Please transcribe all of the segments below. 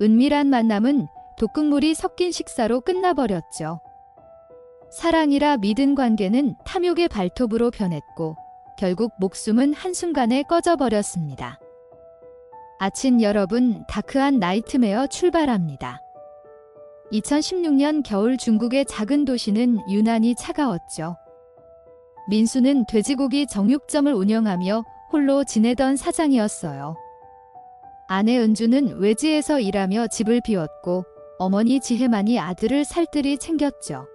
은밀한 만남은 독극물이 섞인 식사로 끝나버렸죠. 사랑이라 믿은 관계는 탐욕의 발톱으로 변했고 결국 목숨은 한순간에 꺼져버렸습니다. 아친 여러분, 다크한 나이트메어 출발합니다. 2016년 겨울 중국의 작은 도시는 유난히 차가웠죠. 민수는 돼지고기 정육점을 운영하며 홀로 지내던 사장이었어요. 아내 은주는 외지에서 일하며 집을 비웠고 어머니 지혜만이 아들을 살뜰히 챙겼죠.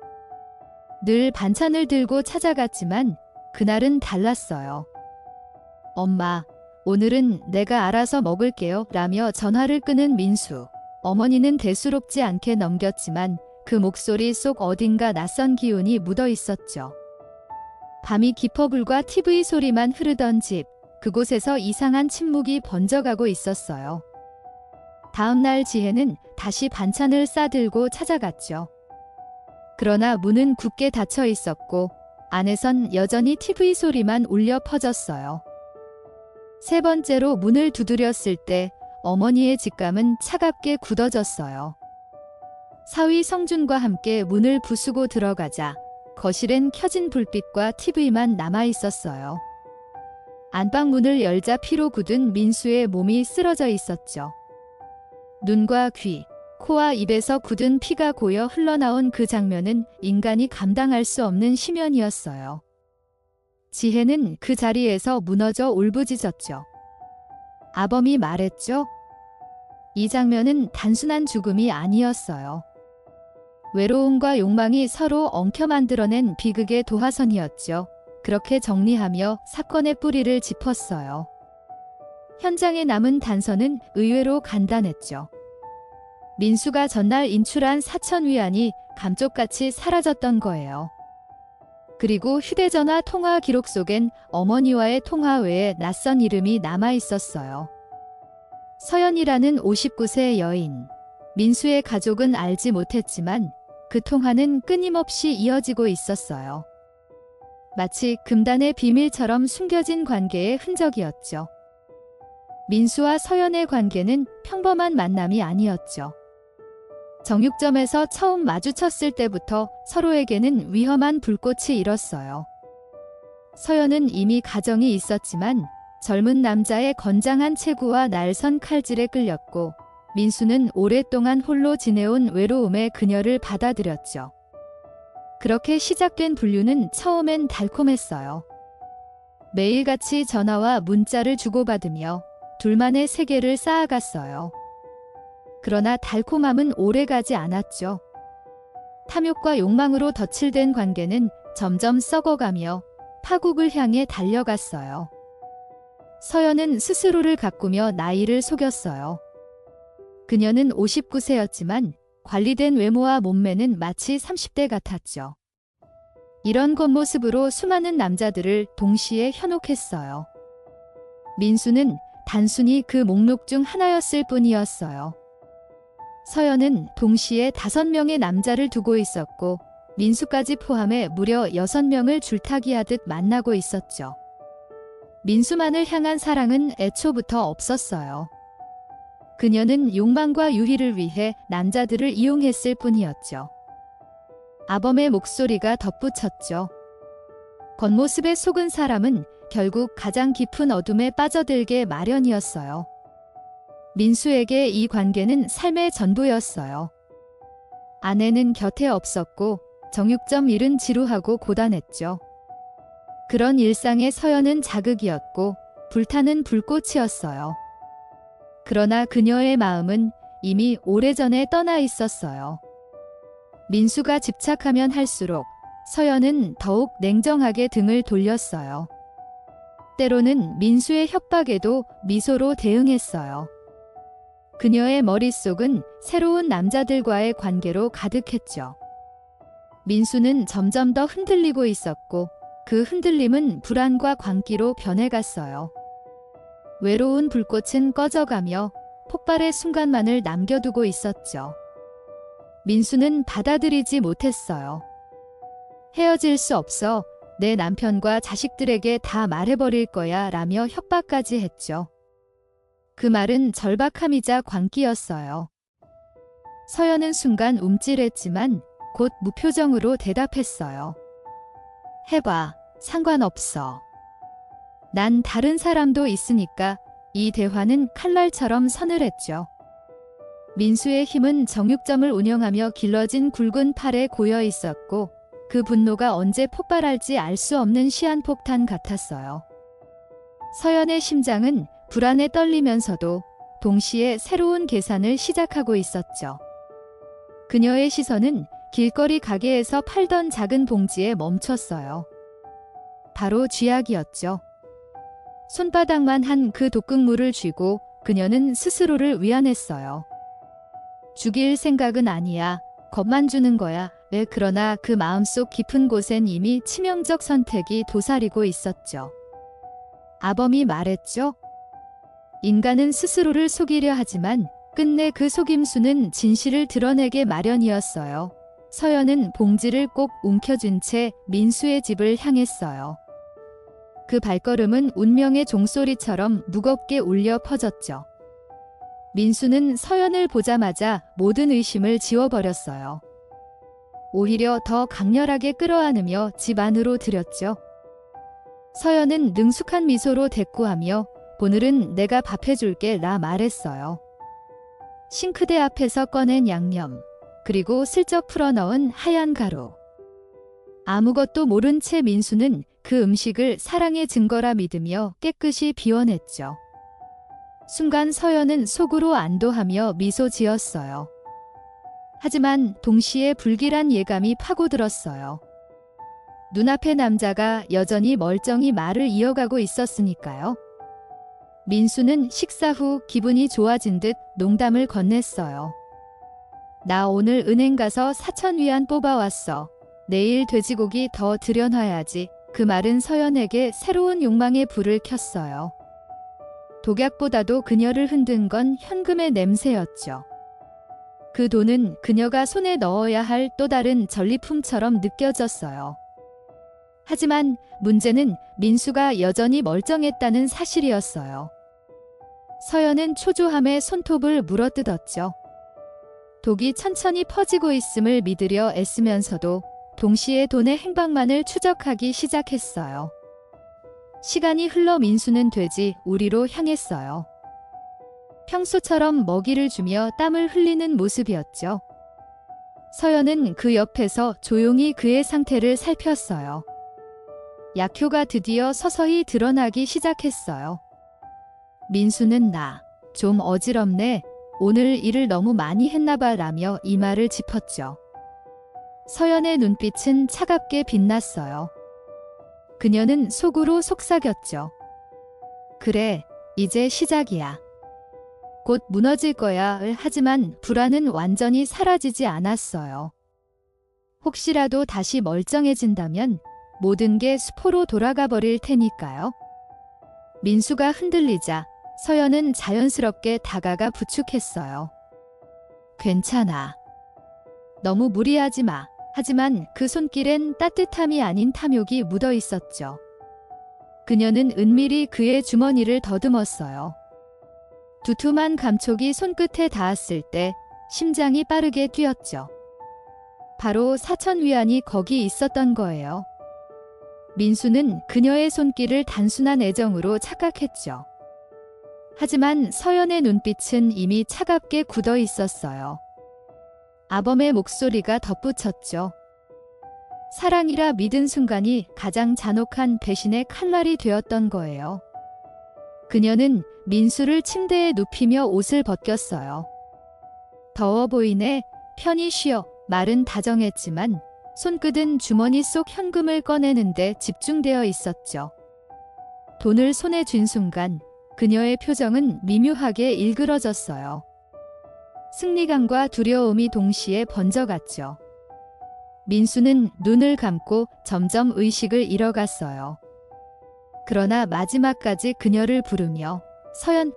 늘 반찬을 들고 찾아갔지만 그날은 달랐어요. 엄마, 오늘은 내가 알아서 먹을게요 라며 전화를 끊은 민수. 어머니는 대수롭지 않게 넘겼지만 그 목소리 속 어딘가 낯선 기운이 묻어 있었죠. 밤이 깊어 불과 TV 소리만 흐르던 집, 그곳에서 이상한 침묵이 번져가고 있었어요. 다음 날 지혜는 다시 반찬을 싸들고 찾아갔죠. 그러나 문은 굳게 닫혀 있었고 안에선 여전히 TV 소리만 울려 퍼졌어요. 세 번째로 문을 두드렸을 때 어머니의 직감은 차갑게 굳어졌어요. 사위 성준과 함께 문을 부수고 들어가자 거실엔 켜진 불빛과 TV만 남아있었어요. 안방 문을 열자 피로 굳은 민수의 몸이 쓰러져 있었죠. 눈과 귀, 코와 입에서 굳은 피가 고여 흘러나온 그 장면은 인간이 감당할 수 없는 심연이었어요. 지혜는 그 자리에서 무너져 울부짖었죠. 아범이 말했죠. 이 장면은 단순한 죽음이 아니었어요. 외로움과 욕망이 서로 엉켜 만들어낸 비극의 도화선이었죠. 그렇게 정리하며 사건의 뿌리를 짚었어요. 현장에 남은 단서는 의외로 간단했죠. 민수가 전날 인출한 4,000위안이 감쪽같이 사라졌던 거예요. 그리고 휴대전화 통화 기록 속엔 어머니와의 통화 외에 낯선 이름이 남아 있었어요. 서연이라는 59세 여인. 민수의 가족은 알지 못했지만 그 통화는 끊임없이 이어지고 있었어요. 마치 금단의 비밀처럼 숨겨진 관계의 흔적이었죠. 민수와 서연의 관계는 평범한 만남이 아니었죠. 정육점에서 처음 마주쳤을 때부터 서로에게는 위험한 불꽃이 일었어요. 서연은 이미 가정이 있었지만 젊은 남자의 건장한 체구와 날선 칼질에 끌렸고 민수는 오랫동안 홀로 지내온 외로움의 그녀를 받아들였죠. 그렇게 시작된 분류는 처음엔 달콤했어요. 매일같이 전화와 문자를 주고받으며 둘만의 세계를 쌓아갔어요. 그러나 달콤함은 오래가지 않았죠. 탐욕과 욕망으로 덧칠된 관계는 점점 썩어가며 파국을 향해 달려갔어요. 서연은 스스로를 가꾸며 나이를 속였어요. 그녀는 59세였지만 관리된 외모와 몸매는 마치 30대 같았죠. 이런 겉모습으로 수많은 남자들을 동시에 현혹했어요. 민수는 단순히 그 목록 중 하나였을 뿐이었어요. 서연은 동시에 5명의 남자를 두고 있었고 민수까지 포함해 무려 6명을 줄타기하듯 만나고 있었죠. 민수만을 향한 사랑은 애초부터 없었어요. 그녀는 욕망과 유희를 위해 남자들을 이용했을 뿐이었죠. 아범의 목소리가 덧붙였죠. 겉모습에 속은 사람은 결국 가장 깊은 어둠에 빠져들게 마련이었어요. 민수에게 이 관계는 삶의 전부였어요. 아내는 곁에 없었고 정육점 일은 지루하고 고단했죠. 그런 일상의 서연은 자극이었고 불타는 불꽃이었어요. 그러나 그녀의 마음은 이미 오래전에 떠나 있었어요. 민수가 집착하면 할수록 서연은 더욱 냉정하게 등을 돌렸어요. 때로는 민수의 협박에도 미소로 대응했어요. 그녀의 머릿속은 새로운 남자들과의 관계로 가득했죠. 민수는 점점 더 흔들리고 있었고 그 흔들림은 불안과 광기로 변해갔어요. 외로운 불꽃은 꺼져가며 폭발의 순간만을 남겨두고 있었죠. 민수는 받아들이지 못했어요. 헤어질 수 없어. 내 남편과 자식들에게 다 말해버릴 거야 라며 협박까지 했죠. 그 말은 절박함이자 광기였어요. 서연은 순간 움찔했지만 곧 무표정으로 대답했어요. 해봐. 상관없어. 난 다른 사람도 있으니까. 이 대화는 칼날처럼 서늘했죠. 민수의 힘은 정육점을 운영하며 길러진 굵은 팔에 고여 있었고 그 분노가 언제 폭발할지 알 수 없는 시한폭탄 같았어요. 서연의 심장은 불안에 떨리면서도 동시에 새로운 계산을 시작하고 있었죠. 그녀의 시선은 길거리 가게에서 팔던 작은 봉지에 멈췄어요. 바로 쥐약이었죠. 손바닥만 한 그 독극물을 쥐고 그녀는 스스로를 위안했어요. 죽일 생각은 아니야. 겁만 주는 거야. 왜 그러나 그 마음속 깊은 곳엔 이미 치명적 선택이 도사리고 있었죠. 아범이 말했죠. 인간은 스스로를 속이려 하지만 끝내 그 속임수는 진실을 드러내게 마련이었어요. 서연은 봉지를 꼭 움켜쥔 채 민수의 집을 향했어요. 그 발걸음은 운명의 종소리처럼 무겁게 울려 퍼졌죠. 민수는 서연을 보자마자 모든 의심을 지워버렸어요. 오히려 더 강렬하게 끌어안으며 집 안으로 들였죠. 서연은 능숙한 미소로 대꾸하며 오늘은 내가 밥 해줄게 라 말했어요. 싱크대 앞에서 꺼낸 양념, 그리고 슬쩍 풀어넣은 하얀 가루. 아무것도 모른 채 민수는 그 음식을 사랑의 증거라 믿으며 깨끗이 비워냈죠. 순간 서연은 속으로 안도하며 미소 지었어요. 하지만 동시에 불길한 예감이 파고들었어요. 눈앞의 남자가 여전히 멀쩡히 말을 이어가고 있었으니까요. 민수는 식사 후 기분이 좋아진 듯 농담을 건넸어요. 나 오늘 은행 가서 4,000위안 뽑아왔어. 내일 돼지고기 더 들여놔야지. 그 말은 서연에게 새로운 욕망의 불을 켰어요. 독약보다도 그녀를 흔든 건 현금의 냄새였죠. 그 돈은 그녀가 손에 넣어야 할 또 다른 전리품처럼 느껴졌어요. 하지만 문제는 민수가 여전히 멀쩡했다는 사실이었어요. 서연은 초조함에 손톱을 물어뜯었죠. 독이 천천히 퍼지고 있음을 믿으려 애쓰면서도 동시에 돈의 행방만을 추적하기 시작했어요. 시간이 흘러 민수는 돼지 우리로 향했어요. 평소처럼 먹이를 주며 땀을 흘리는 모습이었죠. 서연은 그 옆에서 조용히 그의 상태를 살폈어요. 약효가 드디어 서서히 드러나기 시작했어요. 민수는 나 좀 어지럽네. 오늘 일을 너무 많이 했나봐 라며 이마를 짚었죠. 서연의 눈빛은 차갑게 빛났어요. 그녀는 속으로 속삭였죠. 그래, 이제 시작이야. 곧 무너질 거야. 하지만 불안은 완전히 사라지지 않았어요. 혹시라도 다시 멀쩡해진다면 모든 게 수포로 돌아가 버릴 테니까요. 민수가 흔들리자 서연은 자연스럽게 다가가 부축했어요. 괜찮아. 너무 무리하지 마. 하지만 그 손길엔 따뜻함이 아닌 탐욕이 묻어 있었죠. 그녀는 은밀히 그의 주머니를 더듬었어요. 두툼한 감촉이 손끝에 닿았을 때 심장이 빠르게 뛰었죠. 바로 4,000위안이 거기 있었던 거예요. 민수는 그녀의 손길을 단순한 애정으로 착각했죠. 하지만 서연의 눈빛은 이미 차갑게 굳어 있었어요. 아범의 목소리가 덧붙였죠. 사랑이라 믿은 순간이 가장 잔혹한 배신의 칼날이 되었던 거예요. 그녀는 민수를 침대에 눕히며 옷을 벗겼어요. 더워 보이네. 편히 쉬어. 말은 다정했지만 손끝은 주머니 속 현금을 꺼내는데 집중되어 있었죠. 돈을 손에 쥔 순간 그녀의 표정은 미묘하게 일그러졌어요. 승리감과 두려움이 동시에 번져갔죠. 민수는 눈을 감고 점점 의식을 잃어갔어요. 그러나 마지막까지 그녀를 부르며 서연,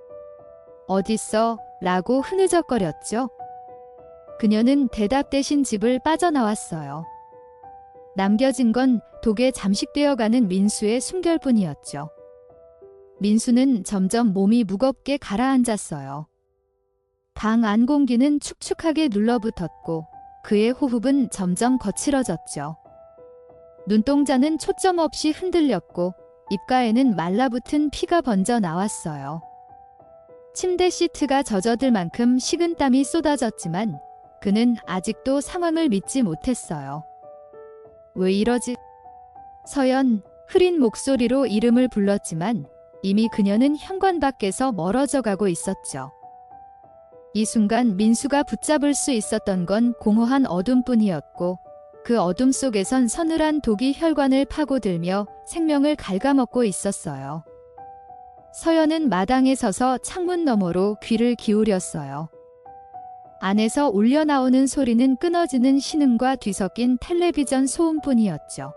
어딨어? 라고 흐느적거렸죠. 그녀는 대답 대신 집을 빠져나왔어요. 남겨진 건 독에 잠식되어가는 민수의 숨결뿐이었죠. 민수는 점점 몸이 무겁게 가라앉았어요. 방 안 공기는 축축하게 눌러붙었고 그의 호흡은 점점 거칠어졌죠. 눈동자는 초점 없이 흔들렸고 입가에는 말라붙은 피가 번져 나왔어요. 침대 시트가 젖어들 만큼 식은땀이 쏟아졌지만 그는 아직도 상황을 믿지 못했어요. 왜 이러지? 서연, 흐린 목소리로 이름을 불렀지만 이미 그녀는 현관 밖에서 멀어져 가고 있었죠. 이 순간 민수가 붙잡을 수 있었던 건 공허한 어둠뿐이었고 그 어둠 속에선 서늘한 독이 혈관을 파고들며 생명을 갉아먹고 있었어요. 서연은 마당에 서서 창문 너머로 귀를 기울였어요. 안에서 울려나오는 소리는 끊어지는 신음과 뒤섞인 텔레비전 소음뿐이었죠.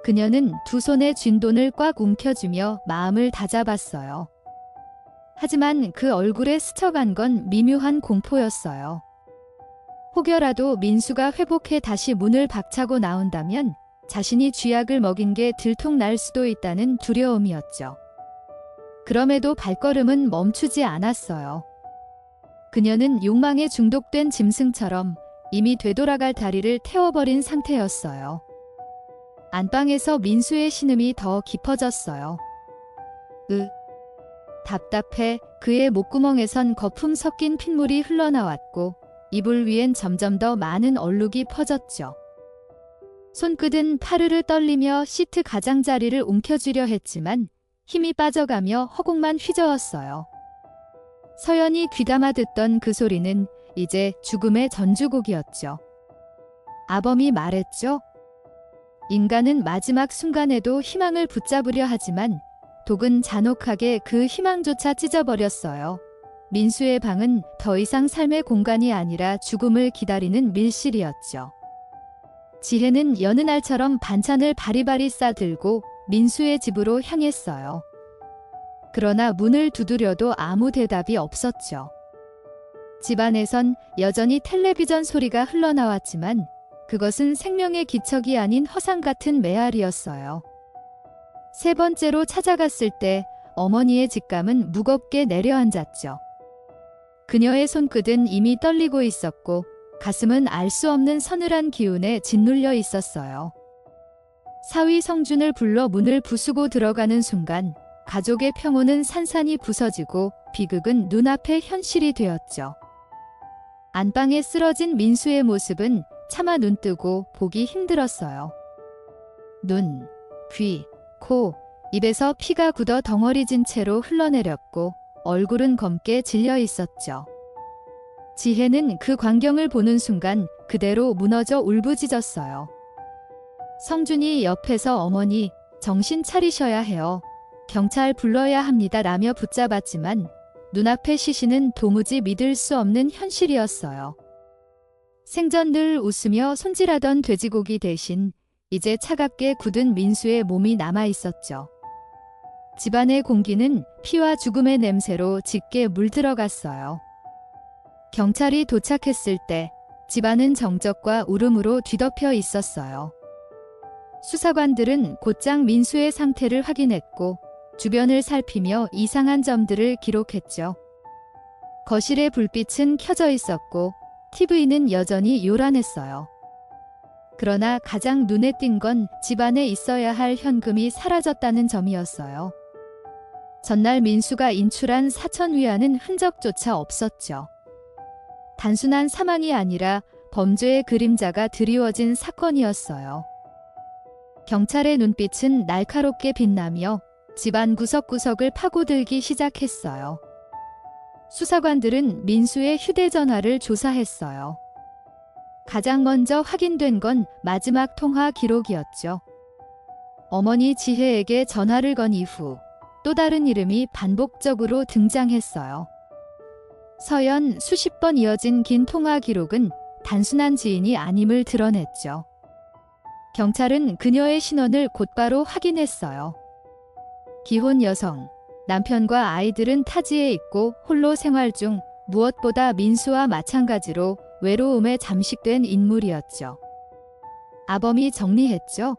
그녀는 두 손에 쥔 돈을 꽉 움켜쥐며 마음을 다잡았어요. 하지만 그 얼굴에 스쳐간 건 미묘한 공포였어요. 혹여라도 민수가 회복해 다시 문을 박차고 나온다면 자신이 쥐약을 먹인 게 들통날 수도 있다는 두려움이었죠. 그럼에도 발걸음은 멈추지 않았어요. 그녀는 욕망에 중독된 짐승처럼 이미 되돌아갈 다리를 태워버린 상태였어요. 안방에서 민수의 신음이 더 깊어졌어요. 답답해. 그의 목구멍에선 거품 섞인 핏물이 흘러나왔고 이불 위엔 점점 더 많은 얼룩이 퍼졌죠. 손끝은 파르르 떨리며 시트 가장자리를 움켜쥐려 했지만 힘이 빠져가며 허공만 휘저었어요. 서연이 귀담아 듣던 그 소리는 이제 죽음의 전주곡이었죠. 아범이 말했죠. 인간은 마지막 순간에도 희망을 붙잡으려 하지만 독은 잔혹하게 그 희망조차 찢어버렸어요. 민수의 방은 더 이상 삶의 공간이 아니라 죽음을 기다리는 밀실이었죠. 지혜는 여느 날처럼 반찬을 바리바리 싸들고 민수의 집으로 향했어요. 그러나 문을 두드려도 아무 대답이 없었죠. 집안에선 여전히 텔레비전 소리가 흘러나왔지만 그것은 생명의 기척이 아닌 허상 같은 메아리였어요. 세 번째로 찾아갔을 때 어머니의 직감은 무겁게 내려앉았죠. 그녀의 손끝은 이미 떨리고 있었고 가슴은 알 수 없는 서늘한 기운에 짓눌려 있었어요. 사위 성준을 불러 문을 부수고 들어가는 순간 가족의 평온은 산산이 부서지고 비극은 눈앞에 현실이 되었죠. 안방에 쓰러진 민수의 모습은 차마 눈뜨고 보기 힘들었어요. 눈, 귀, 코, 입에서 피가 굳어 덩어리진 채로 흘러내렸고 얼굴은 검게 질려 있었죠. 지혜는 그 광경을 보는 순간 그대로 무너져 울부짖었어요. 성준이 옆에서 어머니, 정신 차리셔야 해요. 경찰 불러야 합니다 라며 붙잡았지만 눈앞의 시신은 도무지 믿을 수 없는 현실이었어요. 생전 늘 웃으며 손질하던 돼지고기 대신 이제 차갑게 굳은 민수의 몸이 남아 있었죠. 집안의 공기는 피와 죽음의 냄새로 짙게 물들어갔어요. 경찰이 도착했을 때 집안은 정적과 울음으로 뒤덮여 있었어요. 수사관들은 곧장 민수의 상태를 확인했고 주변을 살피며 이상한 점들을 기록했죠. 거실의 불빛은 켜져 있었고 TV는 여전히 요란했어요. 그러나 가장 눈에 띈 건 집안에 있어야 할 현금이 사라졌다는 점이었어요. 전날 민수가 인출한 4천 위안은 흔적조차 없었죠. 단순한 사망이 아니라 범죄의 그림자가 드리워진 사건이었어요. 경찰의 눈빛은 날카롭게 빛나며 집안 구석구석을 파고들기 시작했어요. 수사관들은 민수의 휴대전화를 조사했어요. 가장 먼저 확인된 건 마지막 통화 기록이었죠. 어머니 지혜에게 전화를 건 이후 또 다른 이름이 반복적으로 등장했어요. 서연 수십 번 이어진 긴 통화 기록은 단순한 지인이 아님을 드러냈죠. 경찰은 그녀의 신원을 곧바로 확인했어요. 기혼 여성, 남편과 아이들은 타지에 있고 홀로 생활 중 무엇보다 민수와 마찬가지로 외로움에 잠식된 인물이었죠. 아범이 정리했죠.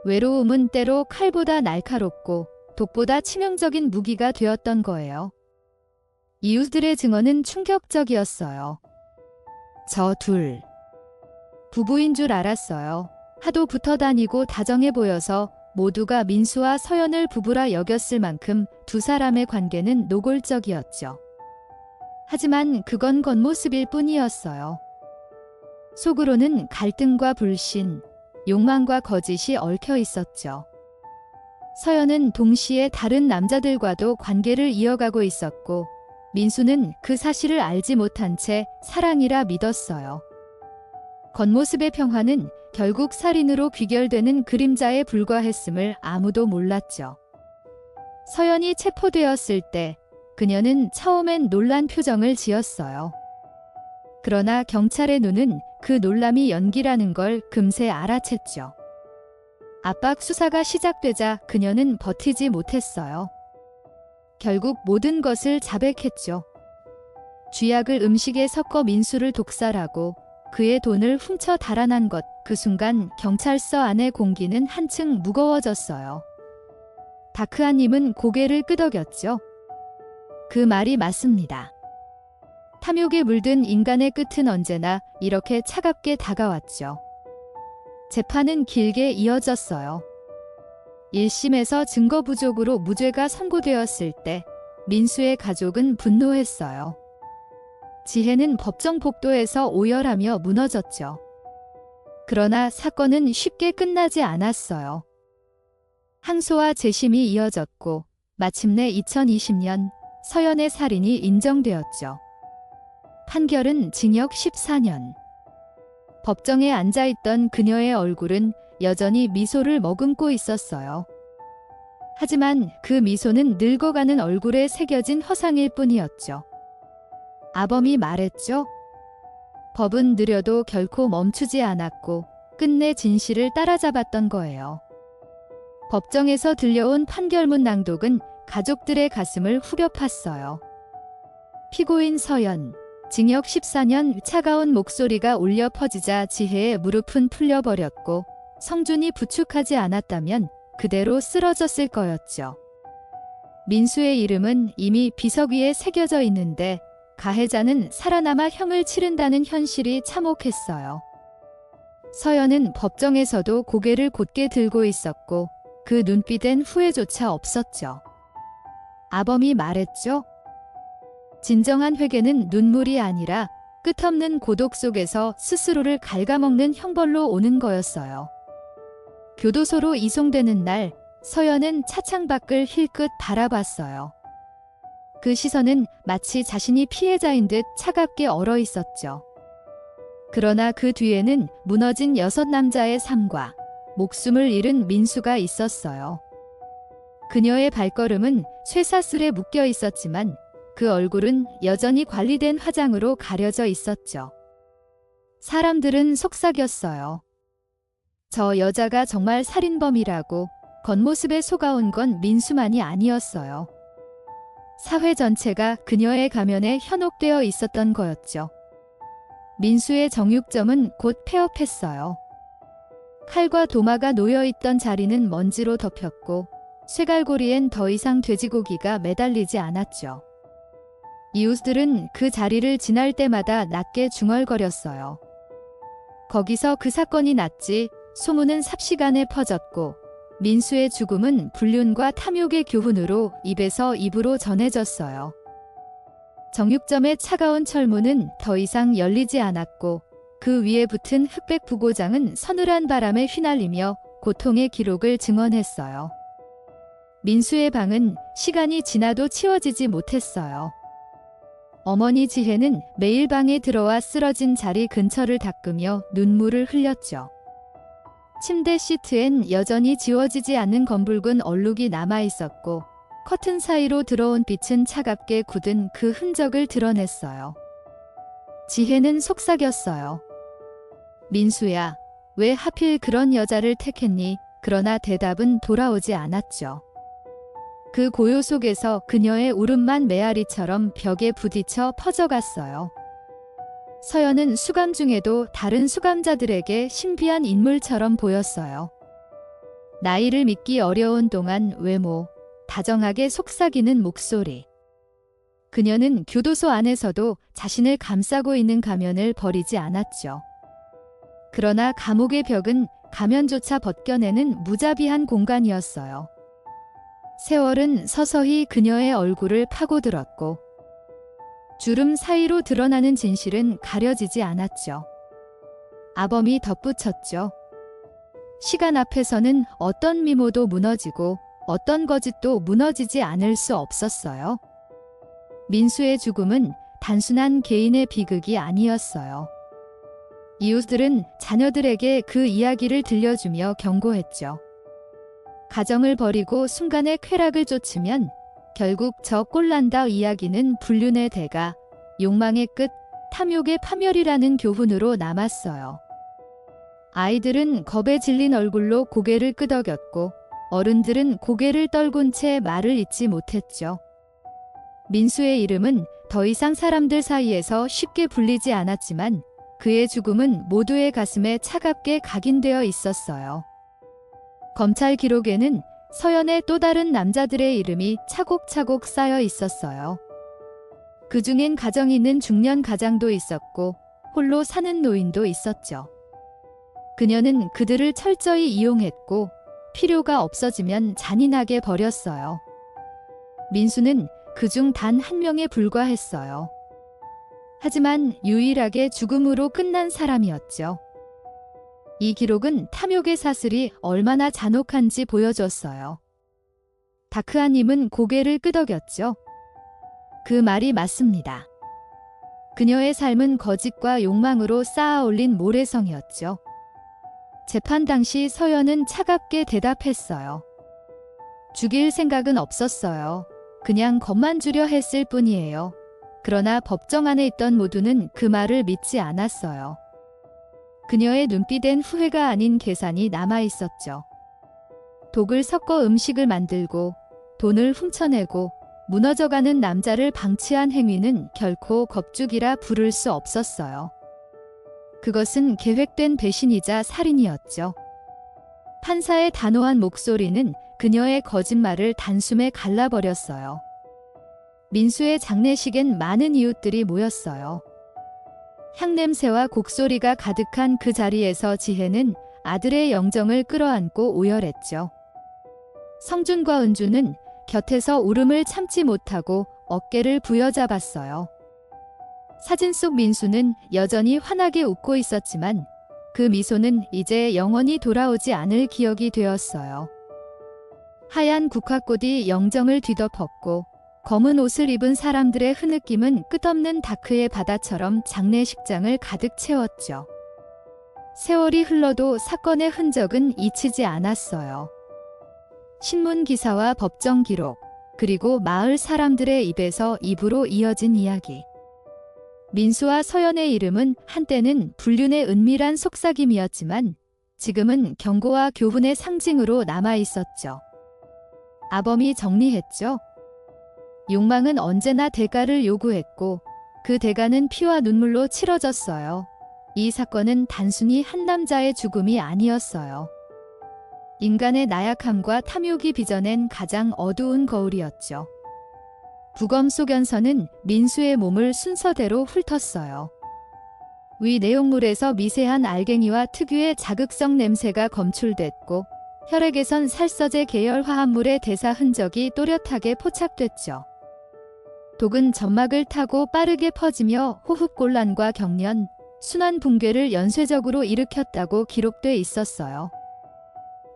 외로움은 때로 칼보다 날카롭고 독보다 치명적인 무기가 되었던 거예요. 이웃들의 증언은 충격적이었어요. 저 둘 부부인 줄 알았어요. 하도 붙어 다니고 다정해 보여서 모두가 민수와 서연을 부부라 여겼을 만큼 두 사람의 관계는 노골적이었죠. 하지만 그건 겉모습일 뿐이었어요. 속으로는 갈등과 불신, 욕망과 거짓이 얽혀 있었죠. 서연은 동시에 다른 남자들과도 관계를 이어가고 있었고, 민수는 그 사실을 알지 못한 채 사랑이라 믿었어요. 겉모습의 평화는 결국 살인으로 귀결되는 그림자에 불과했음을 아무도 몰랐죠. 서연이 체포되었을 때 그녀는 처음엔 놀란 표정을 지었어요. 그러나 경찰의 눈은 그 놀람이 연기라는 걸 금세 알아챘죠. 압박 수사가 시작되자 그녀는 버티지 못했어요. 결국 모든 것을 자백했죠. 쥐약을 음식에 섞어 민수를 독살하고 그의 돈을 훔쳐 달아난 것, 그 순간 경찰서 안의 공기는 한층 무거워졌어요. 다크아님은 고개를 끄덕였죠. 그 말이 맞습니다. 탐욕에 물든 인간의 끝은 언제나 이렇게 차갑게 다가왔죠. 재판은 길게 이어졌어요. 1심에서 증거 부족으로 무죄가 선고되었을 때 민수의 가족은 분노했어요. 지혜는 법정 복도에서 오열하며 무너졌죠. 그러나 사건은 쉽게 끝나지 않았어요. 항소와 재심이 이어졌고 마침내 2020년 서연의 살인이 인정되었죠. 판결은 징역 14년. 법정에 앉아있던 그녀의 얼굴은 여전히 미소를 머금고 있었어요. 하지만 그 미소는 늙어가는 얼굴에 새겨진 허상일 뿐이었죠. 아범이 말했죠. 법은 느려도 결코 멈추지 않았고 끝내 진실을 따라잡았던 거예요. 법정에서 들려온 판결문 낭독은 가족들의 가슴을 후벼 팠어요. 피고인 서연, 징역 14년. 차가운 목소리가 울려 퍼지자 지혜의 무릎은 풀려버렸고 성준이 부축하지 않았다면 그대로 쓰러졌을 거였죠. 민수의 이름은 이미 비석 위에 새겨져 있는데 가해자는 살아남아 형을 치른다는 현실이 참혹했어요. 서연은 법정에서도 고개를 곧게 들고 있었고 그 눈빛엔 후회조차 없었죠. 아범이 말했죠. 진정한 회개는 눈물이 아니라 끝없는 고독 속에서 스스로를 갉아먹는 형벌로 오는 거였어요. 교도소로 이송되는 날 서연은 차창 밖을 힐끗 바라봤어요. 그 시선은 마치 자신이 피해자인 듯 차갑게 얼어 있었죠. 그러나 그 뒤에는 무너진 6남자의 삶과 목숨을 잃은 민수가 있었어요. 그녀의 발걸음은 쇠사슬에 묶여 있었지만 그 얼굴은 여전히 관리된 화장으로 가려져 있었죠. 사람들은 속삭였어요. 저 여자가 정말 살인범이라고. 겉모습에 속아온 건 민수만이 아니었어요. 사회 전체가 그녀의 가면에 현혹되어 있었던 거였죠. 민수의 정육점은 곧 폐업했어요. 칼과 도마가 놓여있던 자리는 먼지로 덮였고 쇠갈고리엔 더 이상 돼지고기가 매달리지 않았죠. 이웃들은 그 자리를 지날 때마다 낮게 중얼거렸어요. 거기서 그 사건이 났지. 소문은 삽시간에 퍼졌고 민수의 죽음은 불륜과 탐욕의 교훈으로 입에서 입으로 전해졌어요. 정육점의 차가운 철문은 더 이상 열리지 않았고 그 위에 붙은 흑백 부고장은 서늘한 바람에 휘날리며 고통의 기록을 증언했어요. 민수의 방은 시간이 지나도 치워지지 못했어요. 어머니 지혜는 매일 방에 들어와 쓰러진 자리 근처를 닦으며 눈물을 흘렸죠. 침대 시트엔 여전히 지워지지 않는 검붉은 얼룩이 남아있었고 커튼 사이로 들어온 빛은 차갑게 굳은 그 흔적을 드러냈어요. 지혜는 속삭였어요. 민수야, 왜 하필 그런 여자를 택했니? 그러나 대답은 돌아오지 않았죠. 그 고요 속에서 그녀의 울음만 메아리처럼 벽에 부딪혀 퍼져갔어요. 서연은 수감 중에도 다른 수감자들에게 신비한 인물처럼 보였어요. 나이를 믿기 어려운 동안 외모, 다정하게 속삭이는 목소리. 그녀는 교도소 안에서도 자신을 감싸고 있는 가면을 버리지 않았죠. 그러나 감옥의 벽은 가면조차 벗겨내는 무자비한 공간이었어요. 세월은 서서히 그녀의 얼굴을 파고들었고 주름 사이로 드러나는 진실은 가려지지 않았죠. 아범이 덧붙였죠. 시간 앞에서는 어떤 미모도 무너지고 어떤 거짓도 무너지지 않을 수 없었어요. 민수의 죽음은 단순한 개인의 비극이 아니었어요. 이웃들은 자녀들에게 그 이야기를 들려주며 경고했죠. 가정을 버리고 순간의 쾌락을 쫓으면 결국 저 꼴난다 이야기는 불륜의 대가, 욕망의 끝, 탐욕의 파멸이라는 교훈으로 남았어요. 아이들은 겁에 질린 얼굴로 고개를 끄덕였고 어른들은 고개를 떨군 채 말을 잇지 못했죠. 민수의 이름은 더 이상 사람들 사이에서 쉽게 불리지 않았지만 그의 죽음은 모두의 가슴에 차갑게 각인되어 있었어요. 검찰 기록에는 서연의 또 다른 남자들의 이름이 차곡차곡 쌓여 있었어요. 그중엔 가정 있는 중년 가장도 있었고 홀로 사는 노인도 있었죠. 그녀는 그들을 철저히 이용했고 필요가 없어지면 잔인하게 버렸어요. 민수는 그중 단 한 명에 불과했어요. 하지만 유일하게 죽음으로 끝난 사람이었죠. 이 기록은 탐욕의 사슬이 얼마나 잔혹한지 보여줬어요. 다크아님은 고개를 끄덕였죠. 그 말이 맞습니다. 그녀의 삶은 거짓과 욕망으로 쌓아올린 모래성이었죠. 재판 당시 서연은 차갑게 대답했어요. 죽일 생각은 없었어요. 그냥 겁만 주려 했을 뿐이에요. 그러나 법정 안에 있던 모두는 그 말을 믿지 않았어요. 그녀의 눈빛엔 후회가 아닌 계산이 남아 있었죠. 독을 섞어 음식을 만들고 돈을 훔쳐내고 무너져가는 남자를 방치한 행위는 결코 겁죽이라 부를 수 없었어요. 그것은 계획된 배신이자 살인이었죠. 판사의 단호한 목소리는 그녀의 거짓말을 단숨에 갈라버렸어요. 민수의 장례식엔 많은 이웃들이 모였어요. 향냄새와 곡소리가 가득한 그 자리에서 지혜는 아들의 영정을 끌어안고 오열했죠. 성준과 은주는 곁에서 울음을 참지 못하고 어깨를 부여잡았어요. 사진 속 민수는 여전히 환하게 웃고 있었지만 그 미소는 이제 영원히 돌아오지 않을 기억이 되었어요. 하얀 국화꽃이 영정을 뒤덮었고 검은 옷을 입은 사람들의 흐느낌은 끝없는 다크의 바다처럼 장례식장을 가득 채웠죠. 세월이 흘러도 사건의 흔적은 잊히지 않았어요. 신문 기사와 법정 기록, 그리고 마을 사람들의 입에서 입으로 이어진 이야기. 민수와 서연의 이름은 한때는 불륜의 은밀한 속삭임이었지만 지금은 경고와 교훈의 상징으로 남아 있었죠. 아범이 정리했죠. 욕망은 언제나 대가를 요구했고 그 대가는 피와 눈물로 치러졌어요. 이 사건은 단순히 한 남자의 죽음이 아니었어요. 인간의 나약함과 탐욕이 빚어낸 가장 어두운 거울이었죠. 부검 소견서는 민수의 몸을 순서대로 훑었어요. 위 내용물에서 미세한 알갱이와 특유의 자극성 냄새가 검출됐고 혈액에선 살서제 계열 화합물의 대사 흔적이 또렷하게 포착됐죠. 독은 점막을 타고 빠르게 퍼지며 호흡곤란과 경련, 순환 붕괴를 연쇄적으로 일으켰다고 기록돼 있었어요.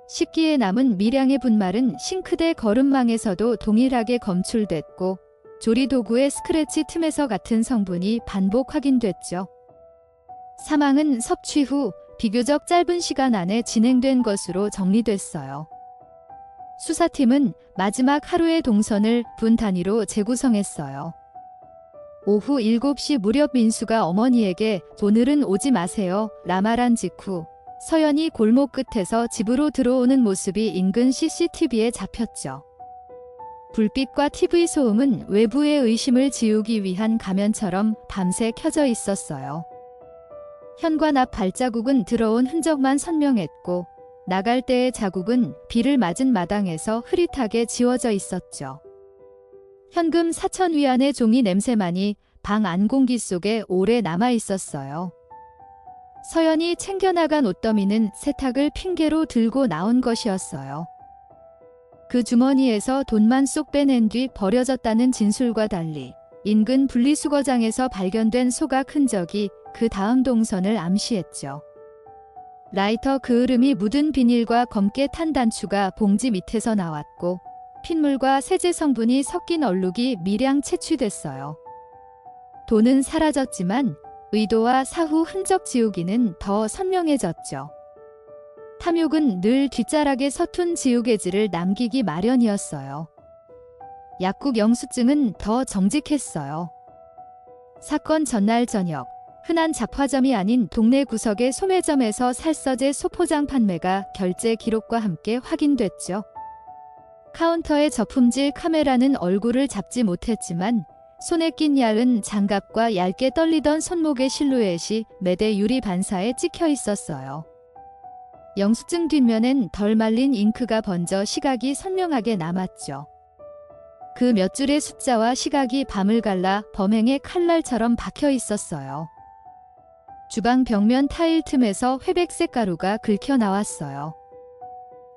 식기에 남은 미량의 분말은 싱크대 거름망에서도 동일하게 검출됐고 조리도구의 스크래치 틈에서 같은 성분이 반복 확인됐죠. 사망은 섭취 후 비교적 짧은 시간 안에 진행된 것으로 정리됐어요. 수사팀은 마지막 하루의 동선을 분 단위로 재구성했어요. 오후 7시 무렵 민수가 어머니에게 오늘은 오지 마세요 라 말한 직후 서연이 골목 끝에서 집으로 들어오는 모습이 인근 CCTV에 잡혔죠. 불빛과 TV 소음은 외부의 의심을 지우기 위한 가면처럼 밤새 켜져 있었어요. 현관 앞 발자국은 들어온 흔적만 선명했고 나갈 때의 자국은 비를 맞은 마당에서 흐릿하게 지워져 있었죠. 현금 4,000위안의 종이 냄새만이 방 안 공기 속에 오래 남아 있었어요. 서연이 챙겨나간 옷더미는 세탁을 핑계로 들고 나온 것이었어요. 그 주머니에서 돈만 쏙 빼낸 뒤 버려졌다는 진술과 달리 인근 분리수거장에서 발견된 소각 흔적이 그 다음 동선을 암시했죠. 라이터 그을음이 묻은 비닐과 검게 탄 단추가 봉지 밑에서 나왔고 핏물과 세제 성분이 섞인 얼룩이 미량 채취됐어요. 돈은 사라졌지만 의도와 사후 흔적 지우기는 더 선명해졌죠. 탐욕은 늘 뒷자락에 서툰 지우개질을 남기기 마련이었어요. 약국 영수증은 더 정직했어요. 사건 전날 저녁, 흔한 잡화점이 아닌 동네 구석의 소매점에서 살서제 소포장 판매가 결제 기록과 함께 확인됐죠. 카운터의 저품질 카메라는 얼굴을 잡지 못했지만 손에 낀 얇은 장갑과 얇게 떨리던 손목의 실루엣이 매대 유리 반사에 찍혀 있었어요. 영수증 뒷면엔 덜 말린 잉크가 번져 시각이 선명하게 남았죠. 그 몇 줄의 숫자와 시각이 밤을 갈라 범행의 칼날처럼 박혀 있었어요. 주방 벽면 타일 틈에서 회백색 가루가 긁혀 나왔어요.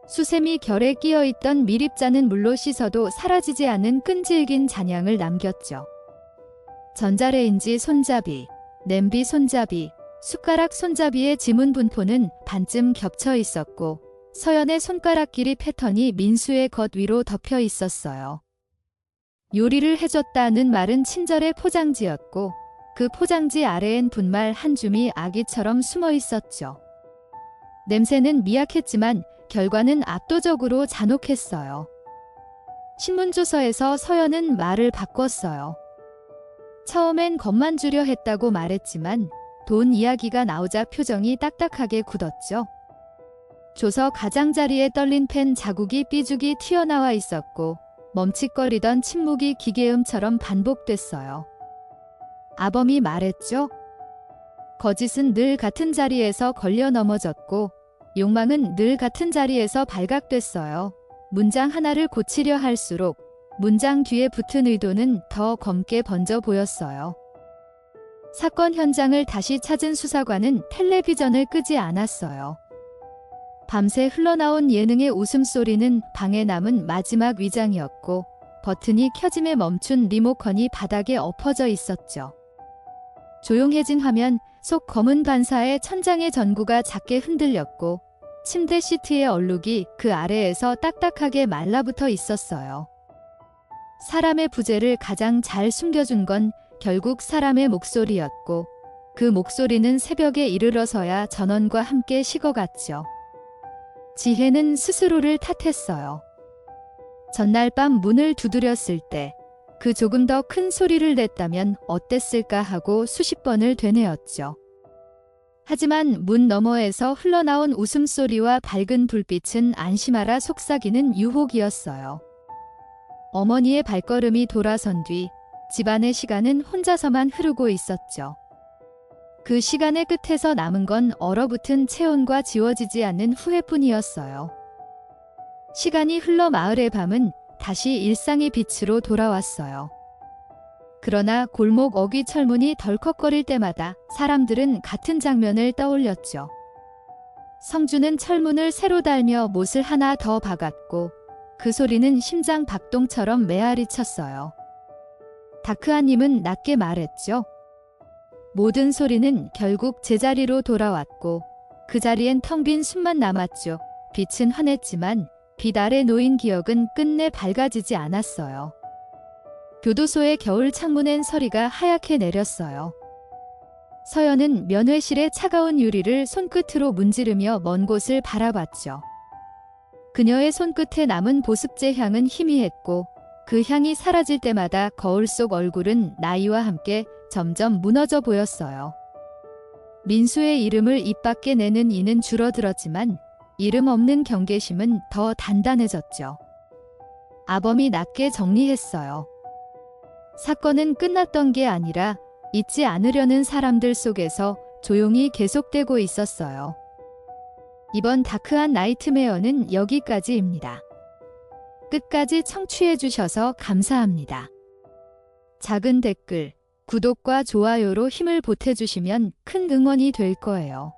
수세미 결에 끼어있던 밀입자는 물로 씻어도 사라지지 않는 끈질긴 잔향을 남겼죠. 전자레인지 손잡이, 냄비 손잡이, 숟가락 손잡이의 지문 분포는 반쯤 겹쳐 있었고 서연의 손가락 길이 패턴이 민수의 겉 위로 덮여 있었어요. 요리를 해줬다는 말은 친절의 포장지였고 그 포장지 아래엔 분말 한 줌이 아기처럼 숨어 있었죠. 냄새는 미약했지만 결과는 압도적으로 잔혹했어요. 신문조서에서 서연은 말을 바꿨어요. 처음엔 겁만 주려 했다고 말했지만 돈 이야기가 나오자 표정이 딱딱하게 굳었죠. 조서 가장자리에 떨린 펜 자국이 삐죽이 튀어나와 있었고 멈칫거리던 침묵이 기계음처럼 반복됐어요. 아범이 말했죠. 거짓은 늘 같은 자리에서 걸려 넘어졌고 욕망은 늘 같은 자리에서 발각됐어요. 문장 하나를 고치려 할수록 문장 뒤에 붙은 의도는 더 검게 번져 보였어요. 사건 현장을 다시 찾은 수사관은 텔레비전을 끄지 않았어요. 밤새 흘러나온 예능의 웃음소리는 방에 남은 마지막 위장이었고 버튼이 켜짐에 멈춘 리모컨이 바닥에 엎어져 있었죠. 조용해진 화면 속 검은 반사의 천장의 전구가 작게 흔들렸고 침대 시트의 얼룩이 그 아래에서 딱딱하게 말라붙어 있었어요. 사람의 부재를 가장 잘 숨겨준 건 결국 사람의 목소리였고 그 목소리는 새벽에 이르러서야 전원과 함께 식어갔죠. 지혜는 스스로를 탓했어요. 전날 밤 문을 두드렸을 때 그 조금 더 큰 소리를 냈다면 어땠을까 하고 수십 번을 되뇌었죠. 하지만 문 너머에서 흘러나온 웃음소리와 밝은 불빛은 안심하라 속삭이는 유혹이었어요. 어머니의 발걸음이 돌아선 뒤 집안의 시간은 혼자서만 흐르고 있었죠. 그 시간의 끝에서 남은 건 얼어붙은 체온과 지워지지 않는 후회뿐이었어요. 시간이 흘러 마을의 밤은 다시 일상의 빛으로 돌아왔어요. 그러나 골목 어귀 철문이 덜컥거릴 때마다 사람들은 같은 장면을 떠올렸죠. 성주는 철문을 새로 달며 못을 하나 더 박았고 그 소리는 심장 박동처럼 메아리 쳤어요. 다크아님은 낮게 말했죠. 모든 소리는 결국 제자리로 돌아왔고 그 자리엔 텅 빈 숨만 남았죠. 빛은 환했지만 빛 아래 놓인 기억은 끝내 밝아지지 않았어요. 교도소의 겨울 창문엔 서리가 하얗게 내렸어요. 서연은 면회실의 차가운 유리를 손끝으로 문지르며 먼 곳을 바라봤죠. 그녀의 손끝에 남은 보습제 향은 희미했고 그 향이 사라질 때마다 거울 속 얼굴은 나이와 함께 점점 무너져 보였어요. 민수의 이름을 입 밖에 내는 이는 줄어들었지만 이름 없는 경계심은 더 단단해졌죠. 아범이 낮게 정리했어요. 사건은 끝났던 게 아니라 잊지 않으려는 사람들 속에서 조용히 계속되고 있었어요. 이번 다크한 나이트메어는 여기까지입니다. 끝까지 청취해 주셔서 감사합니다. 작은 댓글, 구독과 좋아요로 힘을 보태주시면 큰 응원이 될 거예요.